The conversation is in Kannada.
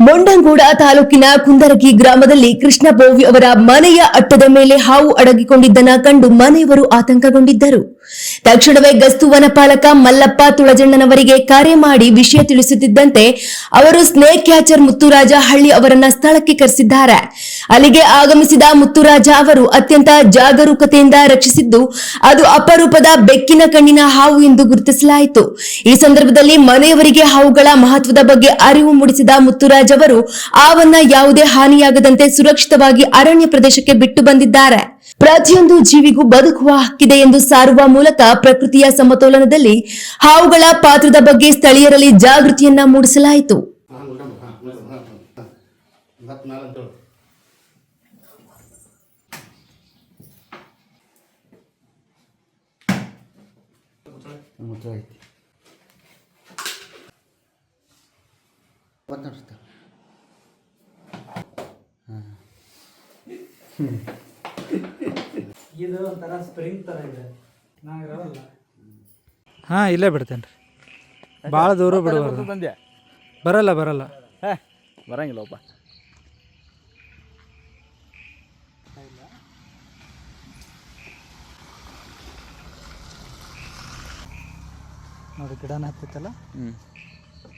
ಮೊಂಡಂಗೂಡ ತಾಲೂಕಿನ ಕುಂದರಗಿ ಗ್ರಾಮದಲ್ಲಿ ಕೃಷ್ಣ ಬೋವಿ ಅವರ ಮನೆಯ ಅಟ್ಟದ ಮೇಲೆ ಹಾವು ಅಡಗಿಕೊಂಡಿದ್ದನ್ನ ಕಂಡು ಮನೆಯವರು ಆತಂಕಗೊಂಡಿದ್ದರು. ತಕ್ಷಣವೇ ಗಸ್ತು ವನಪಾಲಕ ಮಲ್ಲಪ್ಪ ತುಳಜಣ್ಣನವರಿಗೆ ಕರೆ ಮಾಡಿ ವಿಷಯ ತಿಳಿಸುತ್ತಿದ್ದಂತೆ ಅವರು ಸ್ನೇಕ್ ಕ್ಯಾಚರ್ ಮುತ್ತುರಾಜ ಹಳ್ಳಿ ಅವರನ್ನ ಸ್ಥಳಕ್ಕೆ ಕರೆಸಿದ್ದಾರೆ. ಅಲ್ಲಿಗೆ ಆಗಮಿಸಿದ ಮುತ್ತುರಾಜ ಅವರು ಅತ್ಯಂತ ಜಾಗರೂಕತೆಯಿಂದ ರಕ್ಷಿಸಿದ್ದು ಅದು ಅಪರೂಪದ ಬೆಕ್ಕಿನ ಕಣ್ಣಿನ ಹಾವು ಎಂದು ಗುರುತಿಸಲಾಯಿತು. ಈ ಸಂದರ್ಭದಲ್ಲಿ ಮನೆಯವರಿಗೆ ಹಾವುಗಳ ಮಹತ್ವದ ಬಗ್ಗೆ ಅರಿವು ಮೂಡಿಸಿದ ಮುತ್ತುರಾಜ್ ಅವರು ಆವನ್ನ ಯಾವುದೇ ಹಾನಿಯಾಗದಂತೆ ಸುರಕ್ಷಿತವಾಗಿ ಅರಣ್ಯ ಪ್ರದೇಶಕ್ಕೆ ಬಿಟ್ಟು ಬಂದಿದ್ದಾರೆ. ಪ್ರತಿಯೊಂದು ಜೀವಿಗೂ ಬದುಕುವ ಹಕ್ಕಿದೆ ಎಂದು ಸಾರುವ ಮೂಲಕ ಪ್ರಕೃತಿಯ ಸಮತೋಲನದಲ್ಲಿ ಹಾವುಗಳ ಪಾತ್ರದ ಬಗ್ಗೆ ಸ್ಥಳೀಯರಲ್ಲಿ ಜಾಗೃತಿಯನ್ನ ಮೂಡಿಸಲಾಯಿತು. ಇದು ಒಂಥರ ಸ್ಪ್ರಿಂಗ್ ಥರ ಇದೆ. ನಾವು ಇರೋಲ್ಲ. ಹಾಂ, ಇಲ್ಲೇ ಬಿಡ್ತೇನೆ ರೀ. ಭಾಳ ದೂರ ಬಿಡಬಾರ್ದು. ಬಂದೆ ಬರಲ್ಲ ಬರಂಗಿಲ್ಲಪ್ಪ. ನೋಡಿ ಗಿಡನ ಹತ್ತಿತ್ತಲ್ಲ.